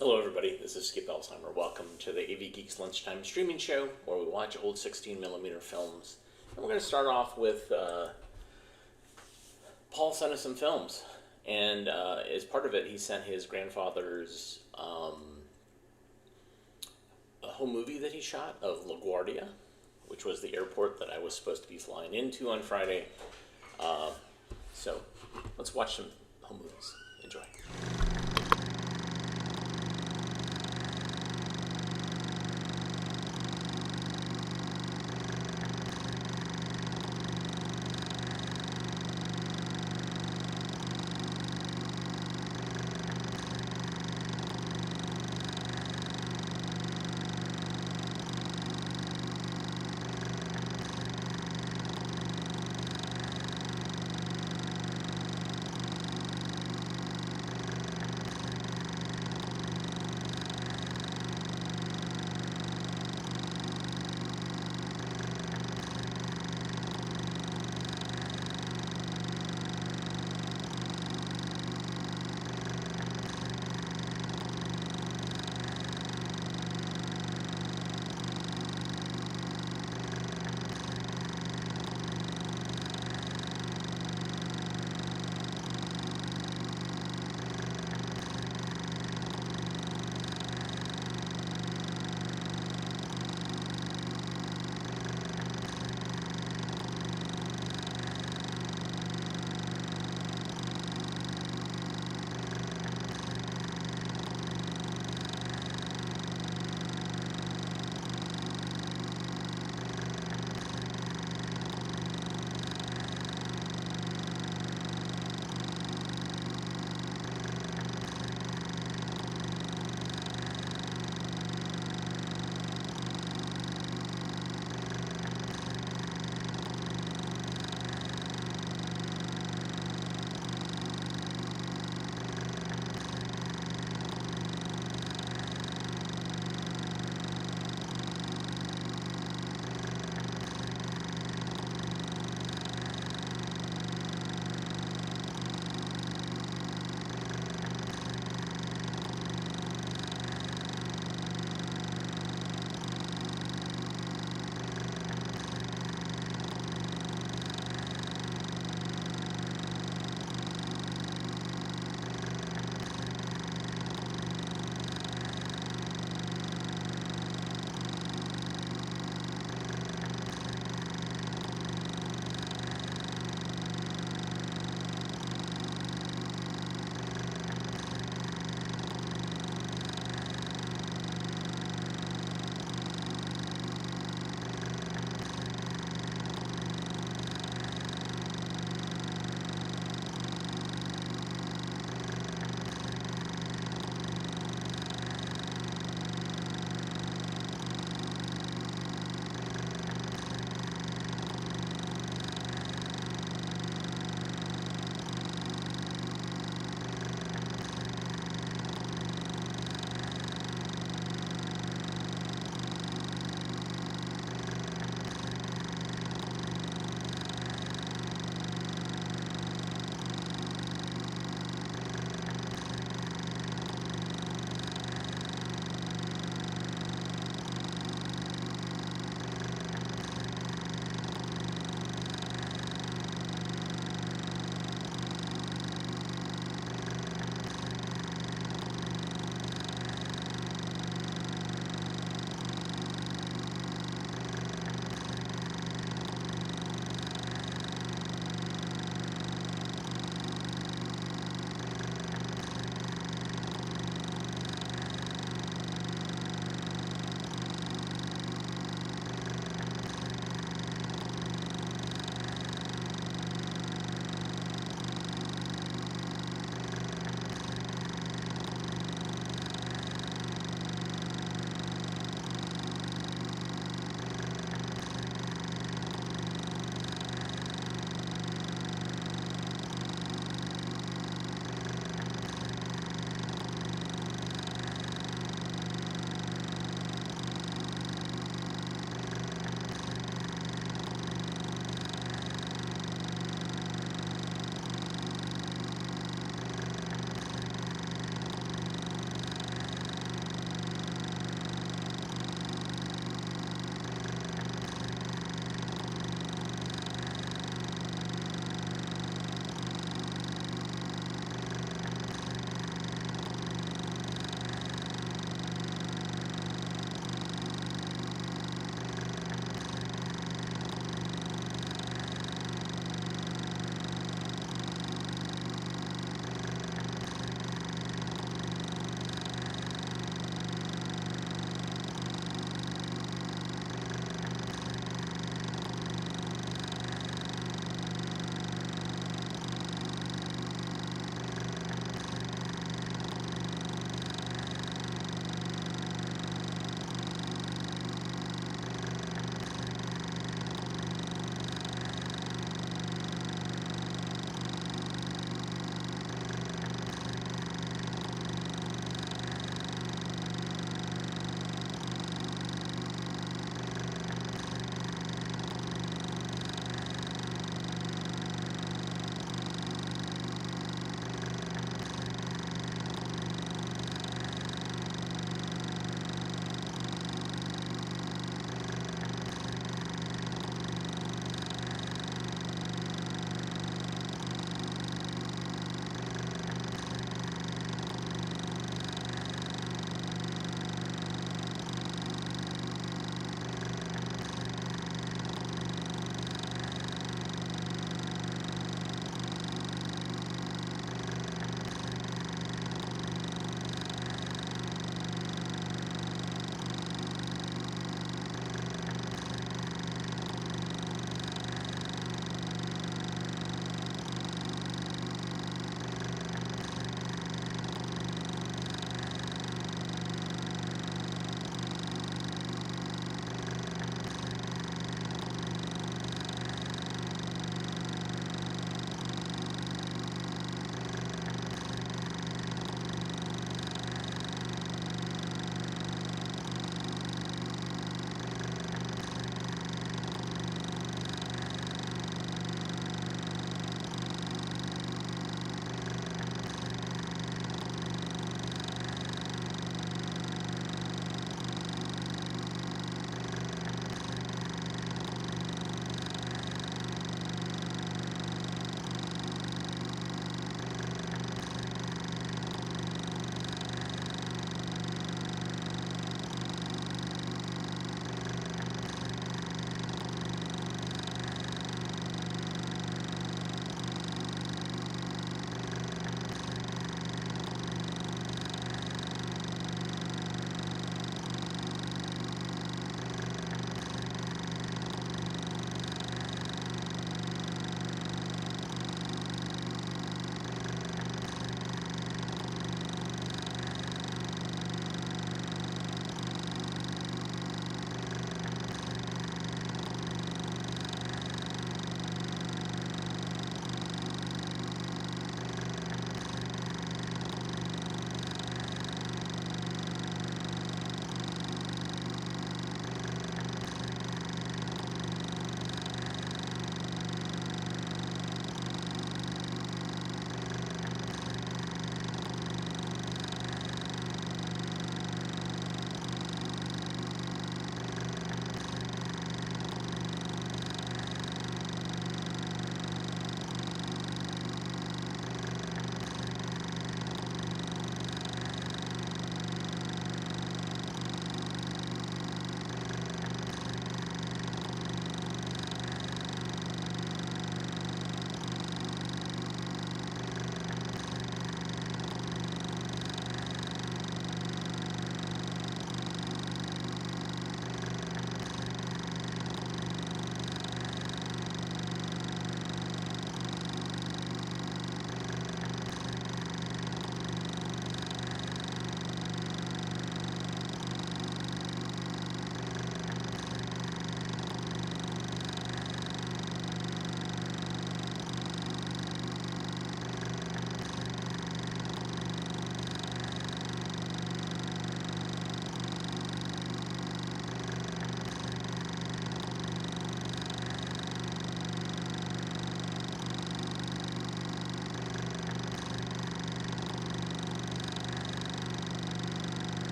Hello everybody, this is Skip Alzheimer. Welcome to the AV Geeks Lunchtime streaming show where we watch old 16mm films. And we're going to start off with Paul sent us some films. And as part of it, he sent his grandfather's a home movie that he shot of LaGuardia, which was the airport that I was supposed to be flying into on Friday. So let's watch some home movies. Enjoy.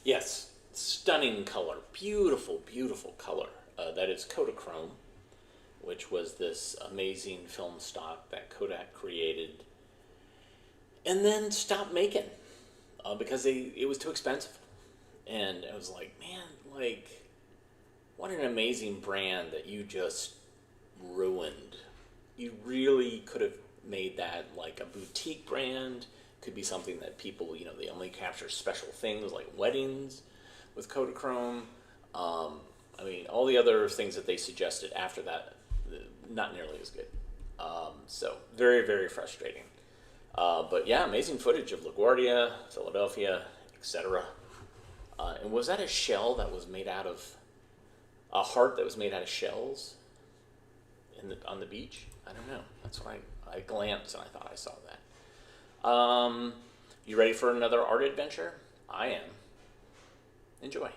Yes, stunning color, beautiful, beautiful color. That is Kodachrome, which was this amazing film stock that Kodak created and then stopped making because it was too expensive. And I was like, man, like, what an amazing brand that you just ruined. You really could have made that like a boutique brand. Could be something that people, they only capture special things like weddings with Kodachrome. I mean, all the other things that they suggested after that, not nearly as good. So very, very frustrating. But yeah, amazing footage of LaGuardia, Philadelphia, etc. And was that a shell that was made out of a heart that was made out of shells on the beach? I don't know. That's what I glanced and I thought I saw that. You ready for another art adventure? I am. Enjoy.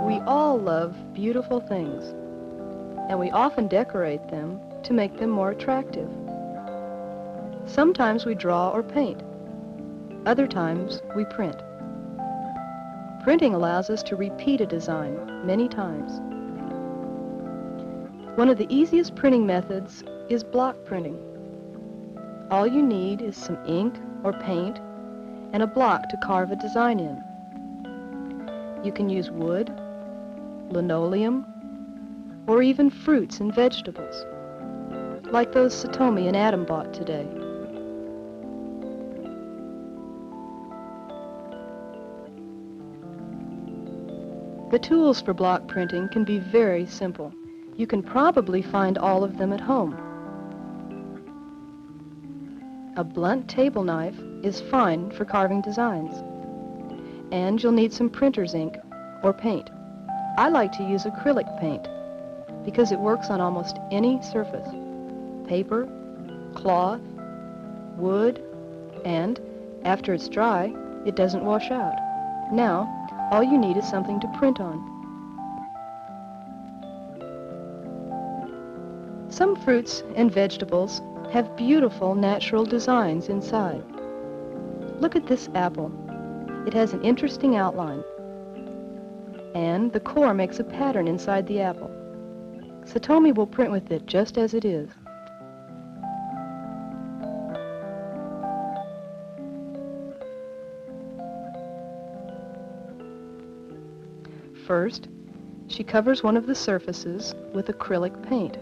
We all love beautiful things, and we often decorate them to make them more attractive. Sometimes we draw or paint. Other times we print. Printing allows us to repeat a design many times. One of the easiest printing methods is block printing. All you need is some ink or paint and a block to carve a design in. You can use wood, linoleum, or even fruits and vegetables, like those Satomi and Adam bought today. The tools for block printing can be very simple. You can probably find all of them at home. A blunt table knife is fine for carving designs, and you'll need some printer's ink or paint. I like to use acrylic paint because it works on almost any surface: paper, cloth, wood, and after it's dry, it doesn't wash out. Now, all you need is something to print on. Some fruits and vegetables have beautiful natural designs inside. Look at this apple. It has an interesting outline, and the core makes a pattern inside the apple. Satomi will print with it just as it is. First, she covers one of the surfaces with acrylic paint.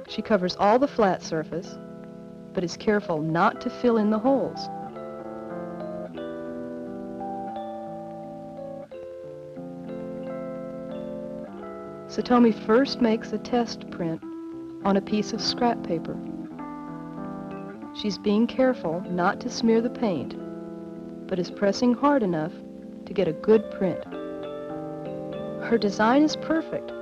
She covers all the flat surface, but is careful not to fill in the holes. Satomi first makes a test print on a piece of scrap paper. She's being careful not to smear the paint, but is pressing hard enough to get a good print. Her design is perfect.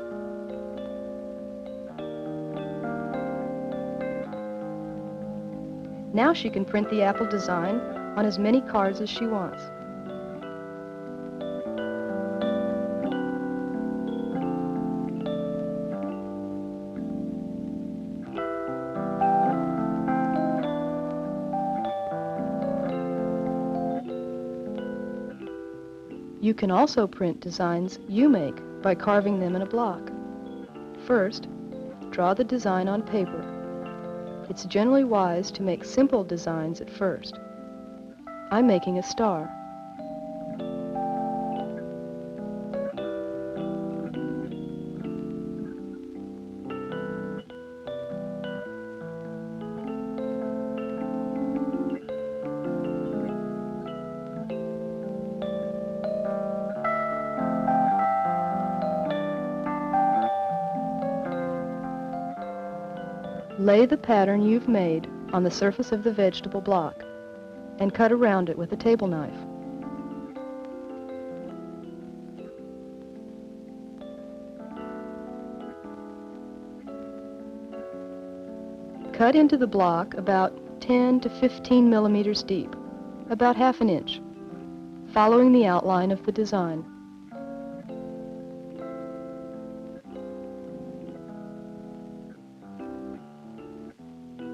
Now she can print the apple design on as many cards as she wants. You can also print designs you make by carving them in a block. First, draw the design on paper. It's generally wise to make simple designs at first. I'm making a star. Lay the pattern you've made on the surface of the vegetable block and cut around it with a table knife. Cut into the block about 10 to 15 millimeters deep, about half an inch, following the outline of the design.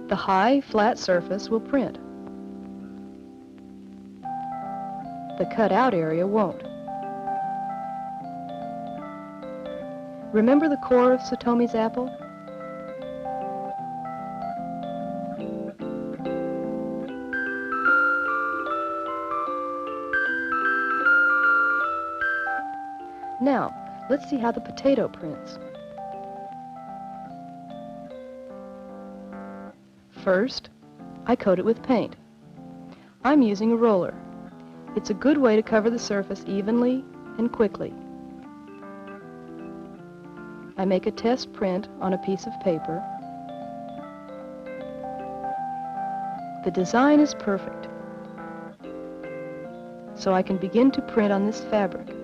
The high, flat surface will print. The cut-out area won't. Remember the core of Satomi's apple? Now, let's see how the potato prints. First, I coat it with paint. I'm using a roller. It's a good way to cover the surface evenly and quickly. I make a test print on a piece of paper. The design is perfect, so I can begin to print on this fabric.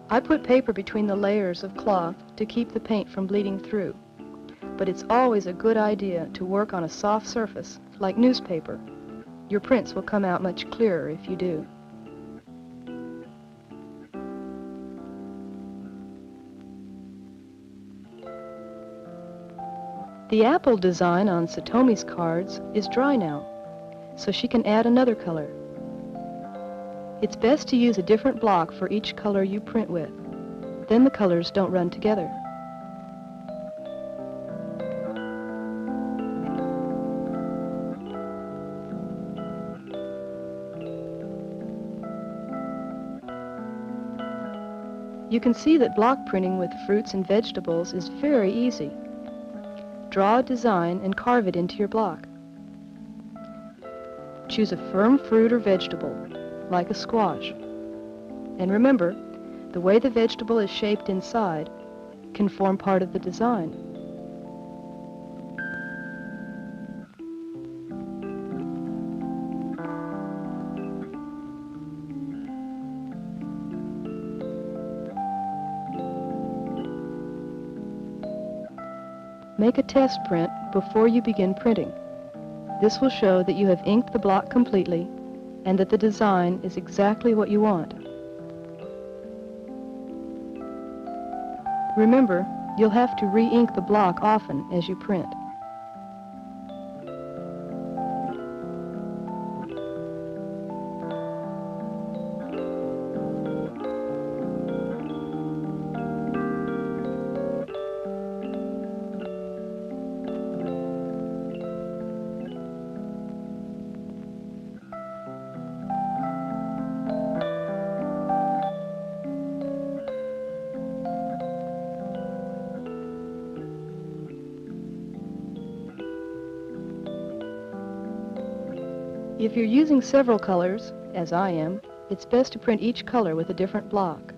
I put paper between the layers of cloth to keep the paint from bleeding through, but it's always a good idea to work on a soft surface, like newspaper. Your prints will come out much clearer if you do. The apple design on Satomi's cards is dry now, so she can add another color. It's best to use a different block for each color you print with. Then the colors don't run together. You can see that block printing with fruits and vegetables is very easy. Draw a design and carve it into your block. Choose a firm fruit or vegetable, like a squash. And remember, the way the vegetable is shaped inside can form part of the design. Make a test print before you begin printing. This will show that you have inked the block completely and that the design is exactly what you want. Remember, you'll have to re-ink the block often as you print. If you're using several colors, as I am, it's best to print each color with a different block.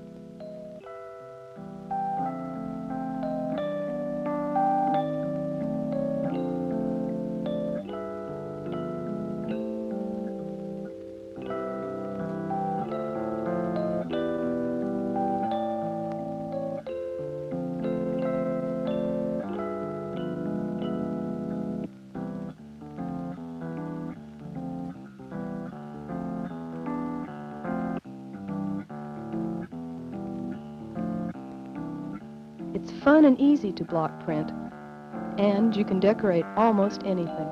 It's fun and easy to block print, and you can decorate almost anything.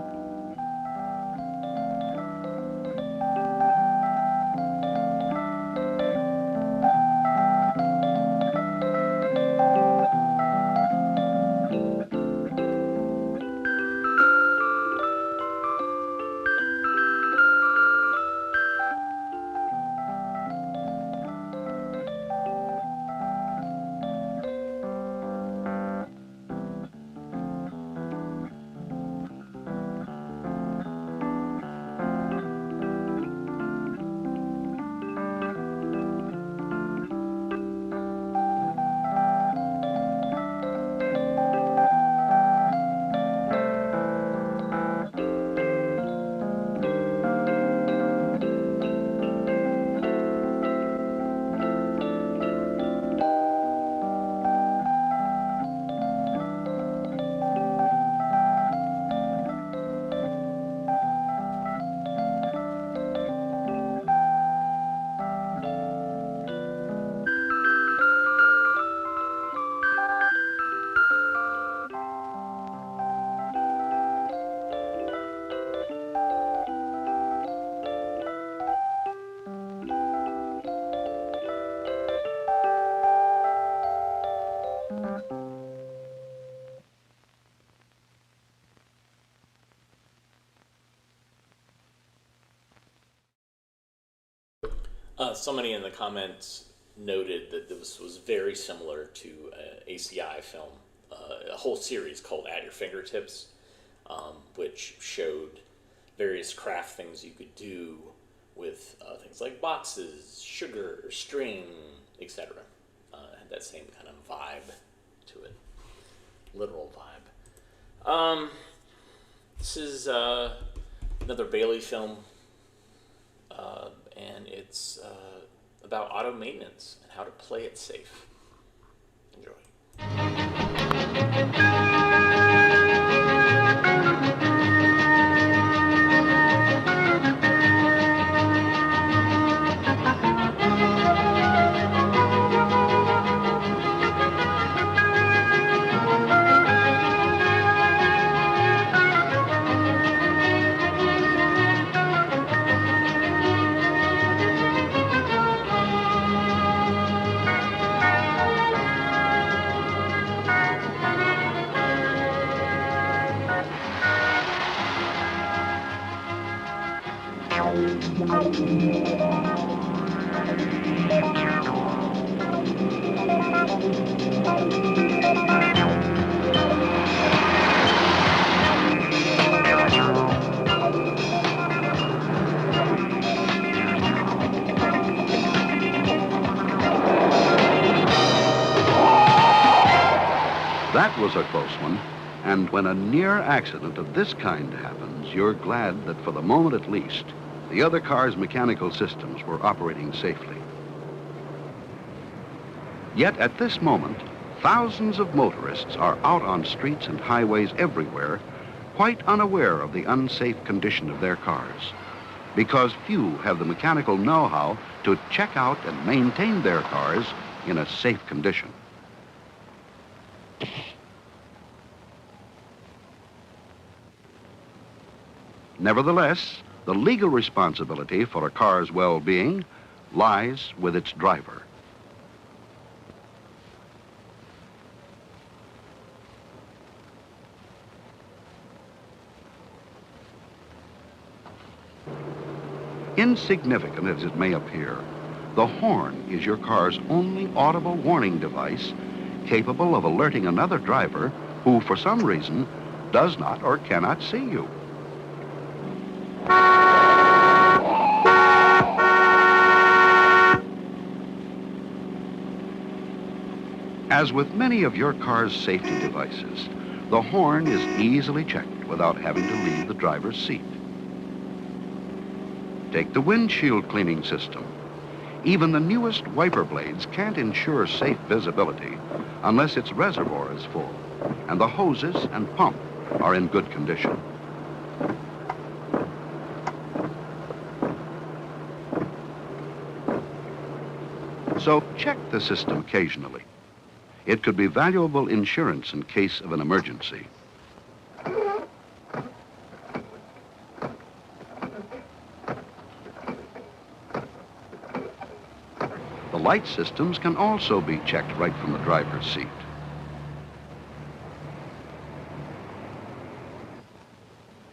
Somebody in the comments noted that this was very similar to ACI film, a whole series called At Your Fingertips, which showed various craft things you could do with things like boxes, sugar, string, etc. Had that same kind of vibe to it, literal vibe. This is another Bailey film, and it's about auto maintenance and how to play it safe. Enjoy. That was a close one, and when a near accident of this kind happens, you're glad that for the moment at least, the other car's mechanical systems were operating safely. Yet at this moment, thousands of motorists are out on streets and highways everywhere, quite unaware of the unsafe condition of their cars, because few have the mechanical know-how to check out and maintain their cars in a safe condition. Nevertheless, the legal responsibility for a car's well-being lies with its driver. Insignificant as it may appear, the horn is your car's only audible warning device capable of alerting another driver who, for some reason, does not or cannot see you. As with many of your car's safety devices, the horn is easily checked without having to leave the driver's seat. Take the windshield cleaning system. Even the newest wiper blades can't ensure safe visibility unless its reservoir is full and the hoses and pump are in good condition. So check the system occasionally. It could be valuable insurance in case of an emergency. The light systems can also be checked right from the driver's seat.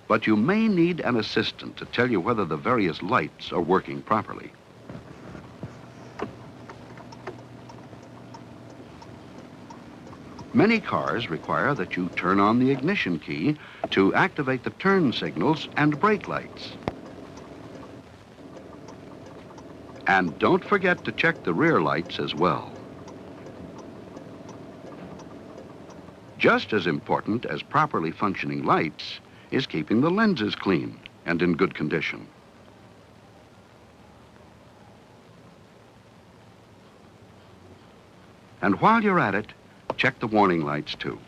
But you may need an assistant to tell you whether the various lights are working properly. Many cars require that you turn on the ignition key to activate the turn signals and brake lights. And don't forget to check the rear lights as well. Just as important as properly functioning lights is keeping the lenses clean and in good condition. And while you're at it, check the warning lights too.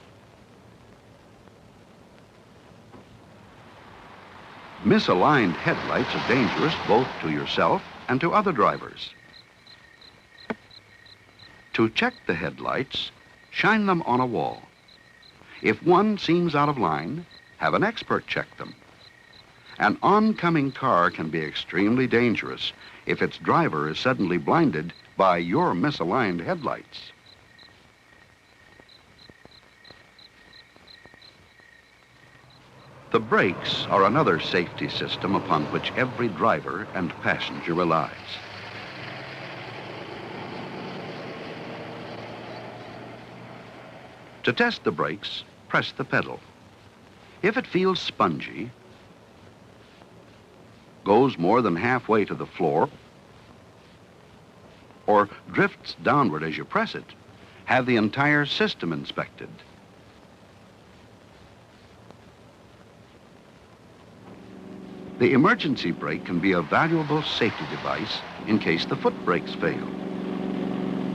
Misaligned headlights are dangerous both to yourself and to other drivers. To check the headlights, shine them on a wall. If one seems out of line, have an expert check them. An oncoming car can be extremely dangerous if its driver is suddenly blinded by your misaligned headlights. The brakes are another safety system upon which every driver and passenger relies. To test the brakes, press the pedal. If it feels spongy, goes more than halfway to the floor, or drifts downward as you press it, have the entire system inspected. The emergency brake can be a valuable safety device in case the foot brakes fail.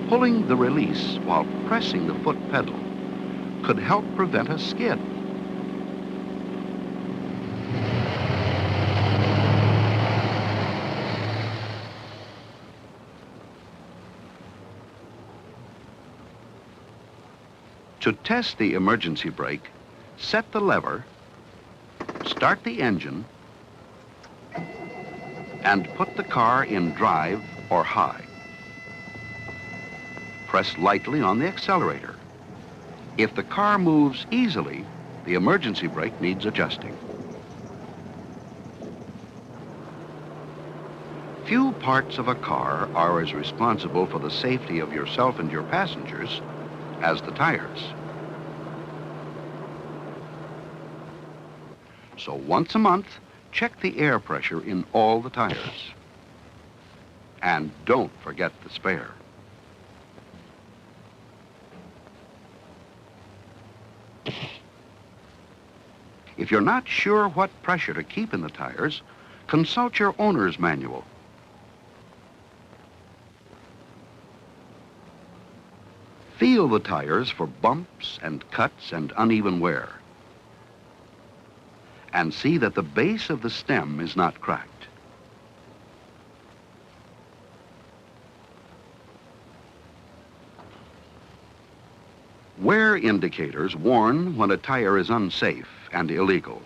Pulling the release while pressing the foot pedal could help prevent a skid. To test the emergency brake, set the lever, start the engine, and put the car in drive or high. Press lightly on the accelerator. If the car moves easily, the emergency brake needs adjusting. Few parts of a car are as responsible for the safety of yourself and your passengers as the tires. So once a month, check the air pressure in all the tires. And don't forget the spare. If you're not sure what pressure to keep in the tires, consult your owner's manual. Feel the tires for bumps and cuts and uneven wear. And see that the base of the stem is not cracked. Wear indicators warn when a tire is unsafe and illegal.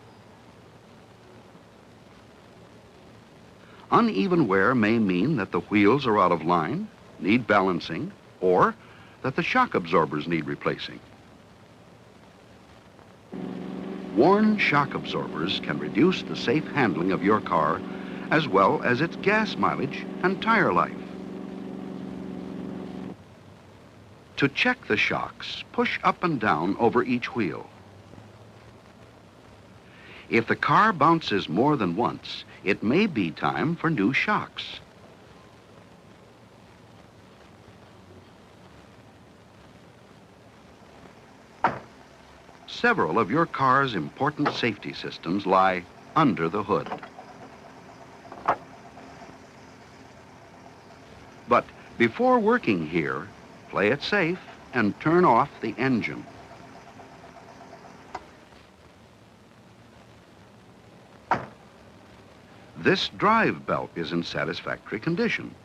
Uneven wear may mean that the wheels are out of line, need balancing, or that the shock absorbers need replacing. Worn shock absorbers can reduce the safe handling of your car as well as its gas mileage and tire life. To check the shocks, push up and down over each wheel. If the car bounces more than once, it may be time for new shocks. Several of your car's important safety systems lie under the hood. But before working here, play it safe and turn off the engine. This drive belt is in satisfactory condition.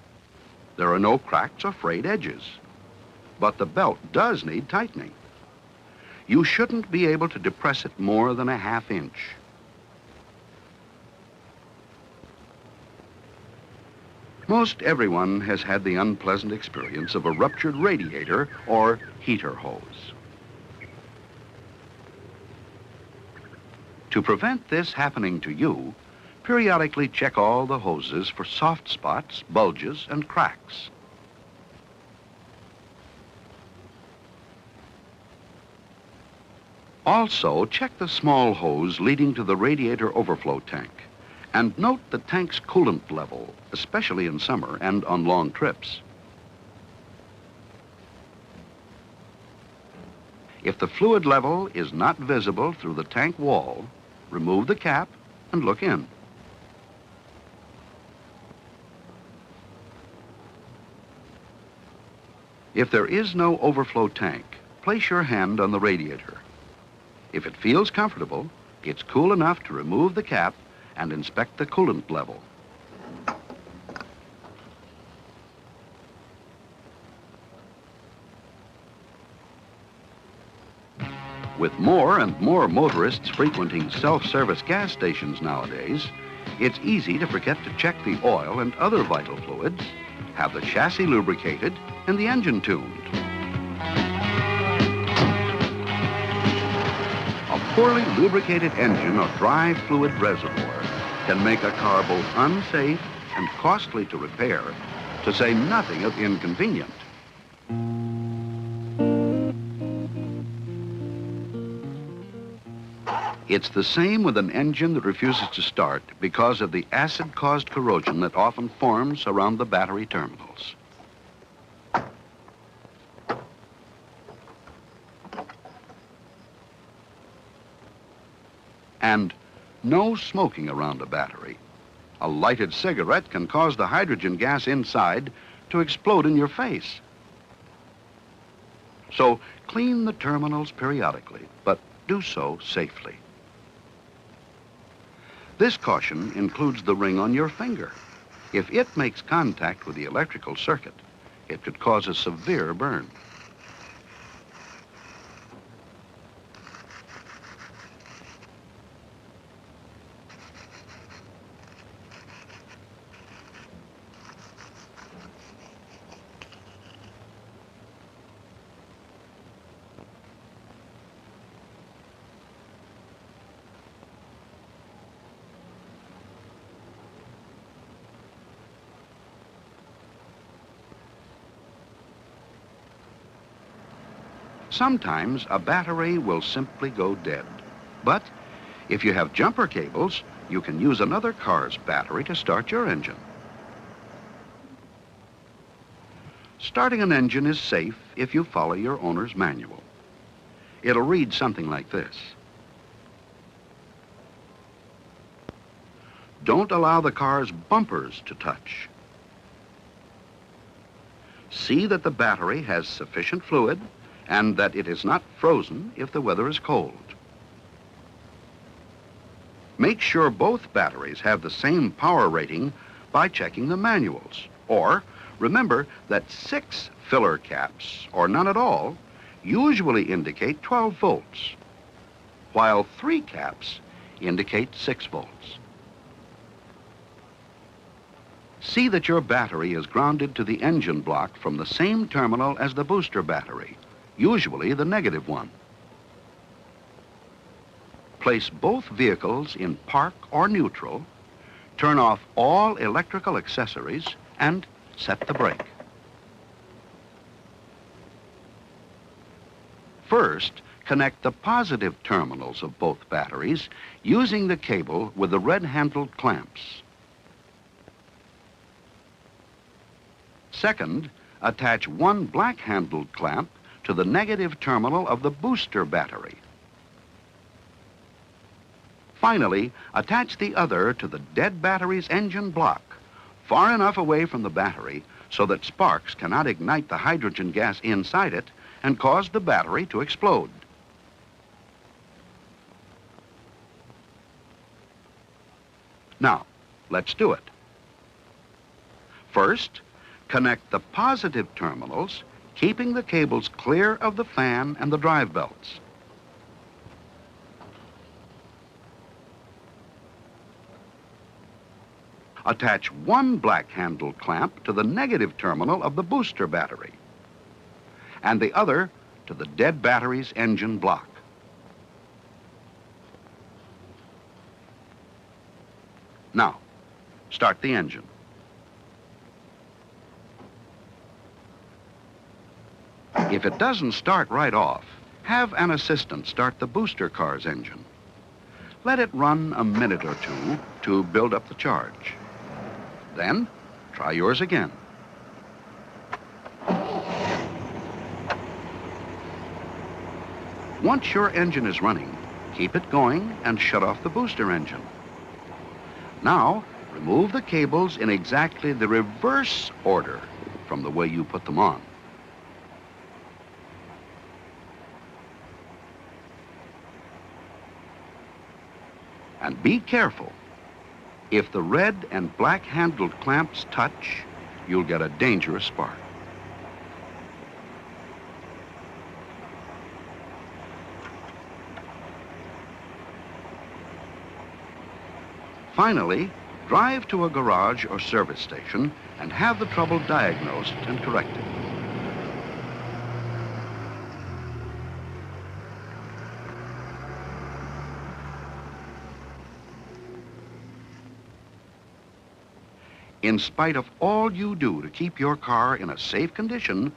There are no cracks or frayed edges. but the belt does need tightening. You shouldn't be able to depress it more than a ½ inch. Most everyone has had the unpleasant experience of a ruptured radiator or heater hose. To prevent this happening to you, periodically check all the hoses for soft spots, bulges, and cracks. Also, check the small hose leading to the radiator overflow tank, and note the tank's coolant level, especially in summer and on long trips. If the fluid level is not visible through the tank wall, remove the cap and look in. If there is no overflow tank, place your hand on the radiator. If it feels comfortable, it's cool enough to remove the cap and inspect the coolant level. With more and more motorists frequenting self-service gas stations nowadays, it's easy to forget to check the oil and other vital fluids, have the chassis lubricated, and the engine tuned. A poorly lubricated engine or dry fluid reservoir can make a car both unsafe and costly to repair, to say nothing of inconvenient. It's the same with an engine that refuses to start because of the acid-caused corrosion that often forms around the battery terminals. And no smoking around a battery. A lighted cigarette can cause the hydrogen gas inside to explode in your face. So clean the terminals periodically, but do so safely. This caution includes the ring on your finger. If it makes contact with the electrical circuit, it could cause a severe burn. Sometimes a battery will simply go dead. But if you have jumper cables, you can use another car's battery to start your engine. Starting an engine is safe if you follow your owner's manual. It'll read something like this. Don't allow the car's bumpers to touch. See that the battery has sufficient fluid and that it is not frozen if the weather is cold. Make sure both batteries have the same power rating by checking the manuals. Or remember that 6 filler caps, or none at all, usually indicate 12 volts, while 3 caps indicate 6 volts. See that your battery is grounded to the engine block from the same terminal as the booster battery, usually the negative one. Place both vehicles in park or neutral, turn off all electrical accessories, and set the brake. First, connect the positive terminals of both batteries using the cable with the red-handled clamps. Second, attach one black-handled clamp to the negative terminal of the booster battery. Finally, attach the other to the dead battery's engine block, far enough away from the battery so that sparks cannot ignite the hydrogen gas inside it and cause the battery to explode. Now, let's do it. First, connect the positive terminals keeping the cables clear of the fan and the drive belts. Attach one black handle clamp to the negative terminal of the booster battery and the other to the dead battery's engine block. Now, start the engine. If it doesn't start right off, have an assistant start the booster car's engine. Let it run a minute or two to build up the charge. Then, try yours again. Once your engine is running, keep it going and shut off the booster engine. Now, remove the cables in exactly the reverse order from the way you put them on. And be careful. If the red and black handled clamps touch, you'll get a dangerous spark. Finally, drive to a garage or service station and have the trouble diagnosed and corrected. In spite of all you do to keep your car in a safe condition,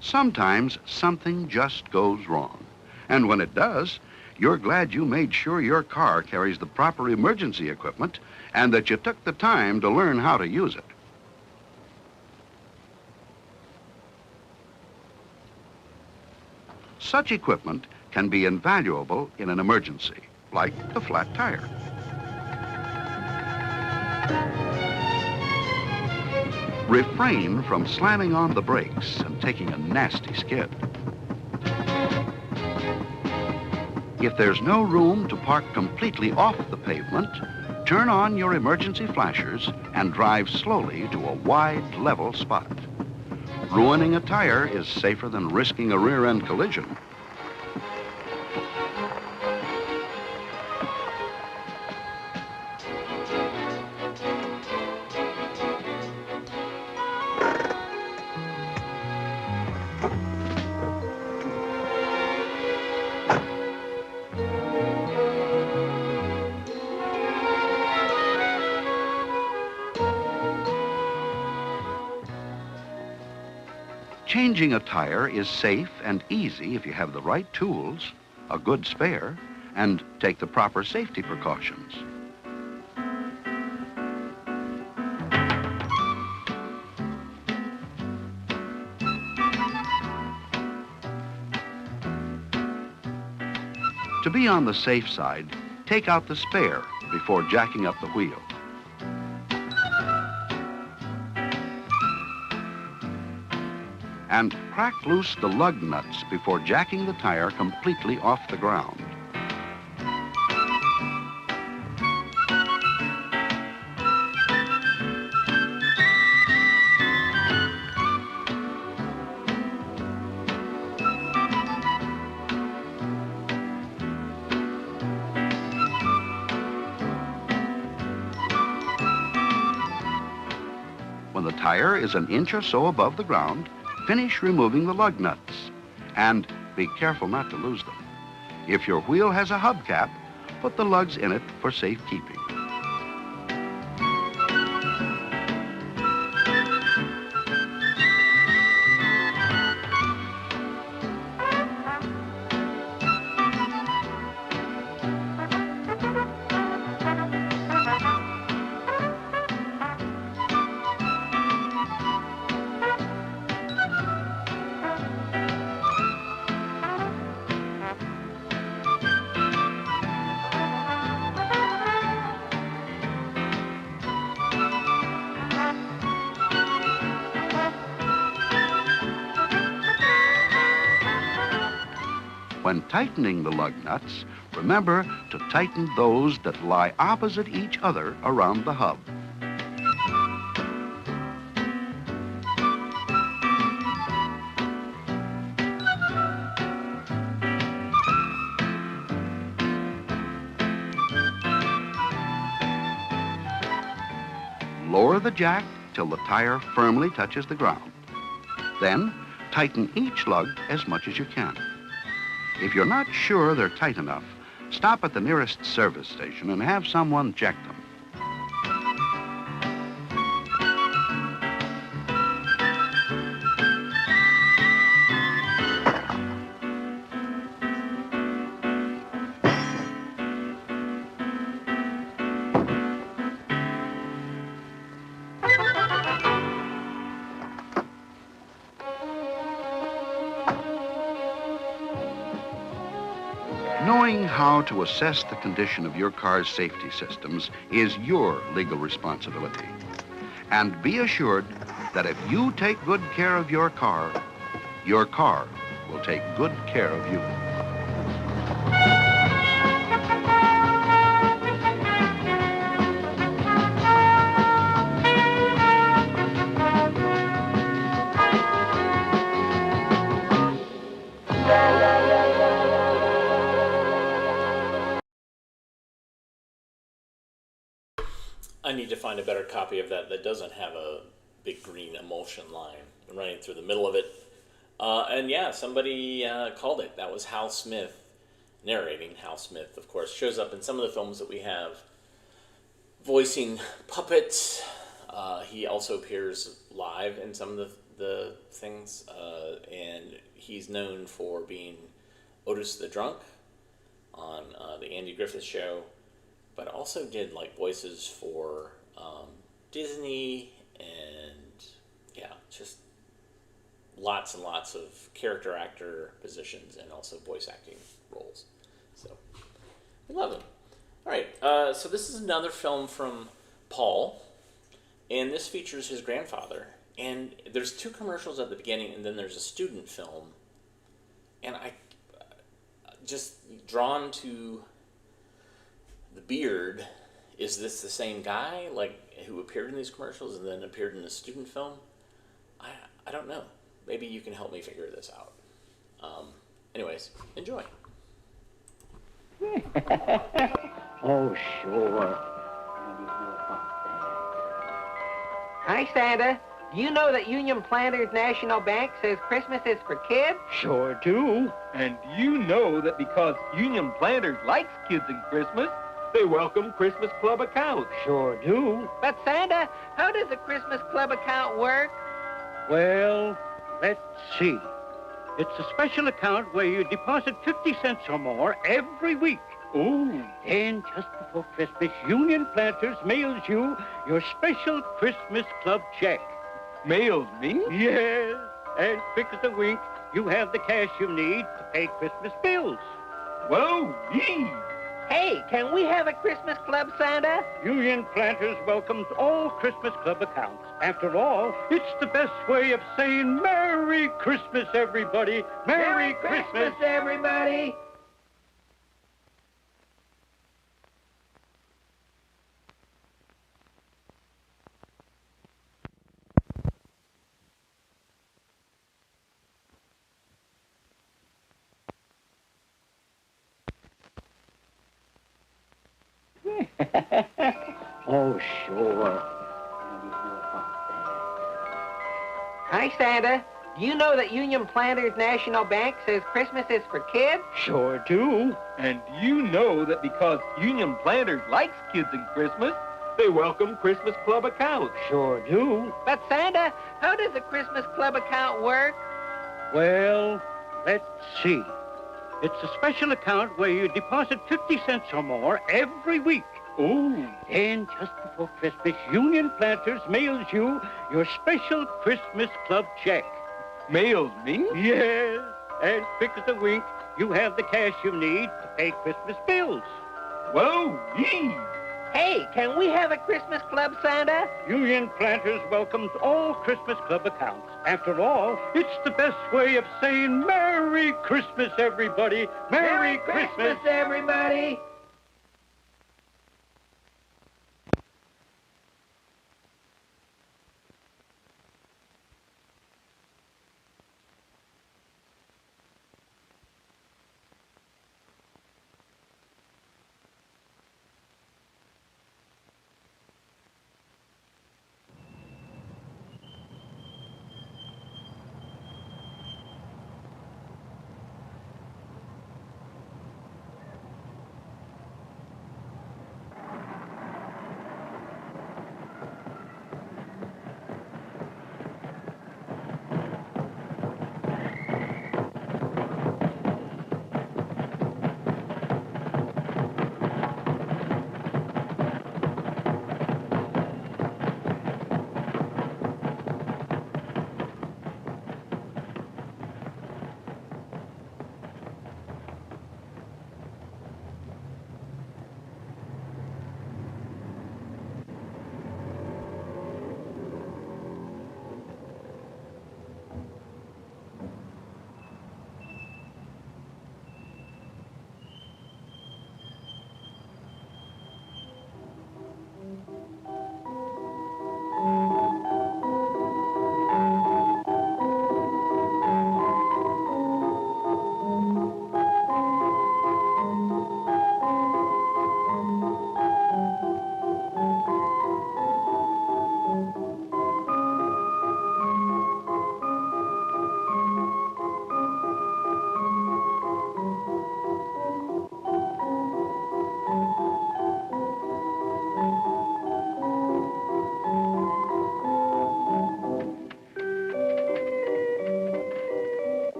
sometimes something just goes wrong. And when it does, you're glad you made sure your car carries the proper emergency equipment and that you took the time to learn how to use it. Such equipment can be invaluable in an emergency, like the flat tire. Refrain from slamming on the brakes and taking a nasty skid. If there's no room to park completely off the pavement, turn on your emergency flashers and drive slowly to a wide, level spot. Ruining a tire is safer than risking a rear-end collision. Changing a tire is safe and easy if you have the right tools, a good spare, and take the proper safety precautions. To be on the safe side, take out the spare before jacking up the wheel. And crack loose the lug nuts before jacking the tire completely off the ground. When the tire is an inch or so above the ground, finish removing the lug nuts, and be careful not to lose them. If your wheel has a hubcap, put the lugs in it for safekeeping. When tightening the lug nuts, remember to tighten those that lie opposite each other around the hub. Lower the jack till the tire firmly touches the ground. Then, tighten each lug as much as you can. If you're not sure they're tight enough, stop at the nearest service station and have someone check them. Knowing how to assess the condition of your car's safety systems is your legal responsibility. And be assured that if you take good care of your car will take good care of you. I need to find a better copy of that doesn't have a big green emulsion line running through the middle of it. And yeah, somebody called it. That was Hal Smith narrating. Hal Smith, of course, shows up in some of the films that we have, voicing puppets. He also appears live in some of the things, and he's known for being Otis the Drunk on the Andy Griffith Show, but also did like voices for Disney, and yeah, just lots and lots of character actor positions and also voice acting roles. So we love him. All right, so this is another film from Paul, and this features his grandfather. And there's two commercials at the beginning, and then there's a student film. And I just drawn to the beard. Is this the same guy, like who appeared in these commercials and then appeared in the student film? I don't know. Maybe you can help me figure this out. Anyways, enjoy. Oh, sure. Hi, Santa. Do you know that Union Planters National Bank says Christmas is for kids? Sure do. And you know that because Union Planters likes kids and Christmas, they welcome Christmas Club accounts. Sure do. But, Santa, how does a Christmas Club account work? Well, let's see. It's a special account where you deposit 50 cents or more every week. Ooh. Then, just before Christmas, Union Planters mails you your special Christmas Club check. Mails me? Yes. And quick as a wink, you have the cash you need to pay Christmas bills. Whoa, gee. Hey, can we have a Christmas Club, Santa? Union Planters welcomes all Christmas Club accounts. After all, it's the best way of saying Merry Christmas, everybody. Merry Christmas, everybody. Oh, sure. Hi, Santa. Do you know that Union Planters National Bank says Christmas is for kids? Sure do. And you know that because Union Planters likes kids and Christmas, they welcome Christmas Club accounts. Sure do. But, Santa, how does a Christmas Club account work? Well, let's see. It's a special account where you deposit 50 cents or more every week. Ooh. Then, just before Christmas, Union Planters mails you your special Christmas Club check. Mails me? Yes. And quick as a wink, you have the cash you need to pay Christmas bills. Whoa, gee. Hey, can we have a Christmas Club, Santa? Union Planters welcomes all Christmas Club accounts. After all, it's the best way of saying Merry Christmas, everybody. Merry Christmas, everybody.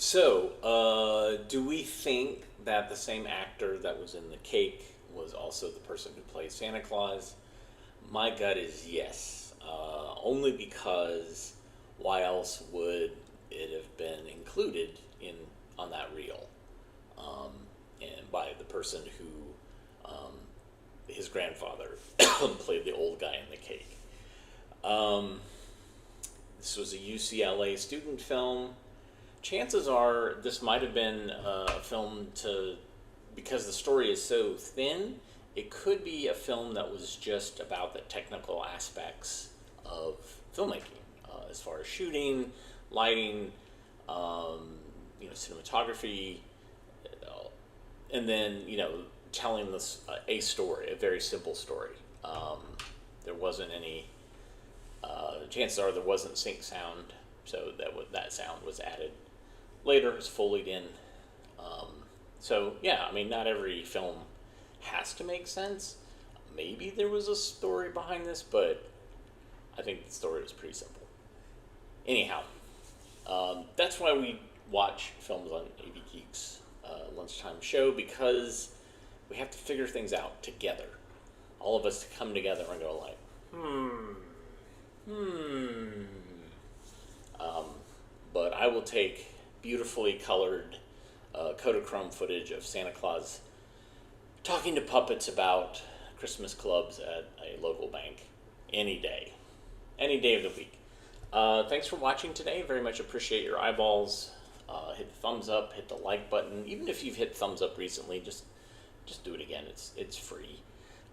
So, do we think that the same actor that was in the cake was also the person who played Santa Claus? My gut is yes. Only because why else would it have been included on that reel? And by the person who his grandfather played the old guy in the cake. This was a UCLA student film. Chances are this might have been a film because the story is so thin, it could be a film that was just about the technical aspects of filmmaking, as far as shooting, lighting, cinematography, and then, telling this a story, a very simple story. There wasn't any, chances are there wasn't sync sound, so that sound was added later, it's Foleyed in. Not every film has to make sense. Maybe there was a story behind this, but I think the story was pretty simple. Anyhow, that's why we watch films on AV Geeks lunchtime show, because we have to figure things out together. All of us come together and go like, but I will take beautifully colored Kodachrome footage of Santa Claus talking to puppets about Christmas clubs at a local bank any day of the week. Thanks for watching today. Very much appreciate your eyeballs. Hit the thumbs up, hit the like button. Even if you've hit thumbs up recently, just do it again. It's free.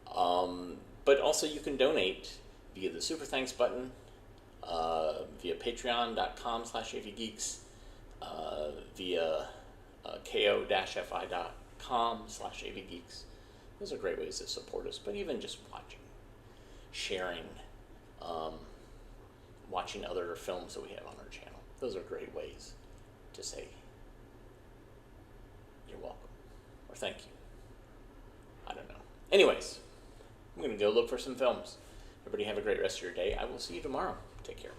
But also you can donate via the Super Thanks button, via patreon.com/avgeeks, via ko-fi.com/avgeeks. Those are great ways to support us, but even just watching, sharing, watching other films that we have on our channel. Those are great ways to say you're welcome or thank you. I don't know. Anyways, I'm going to go look for some films. Everybody have a great rest of your day. I will see you tomorrow. Take care.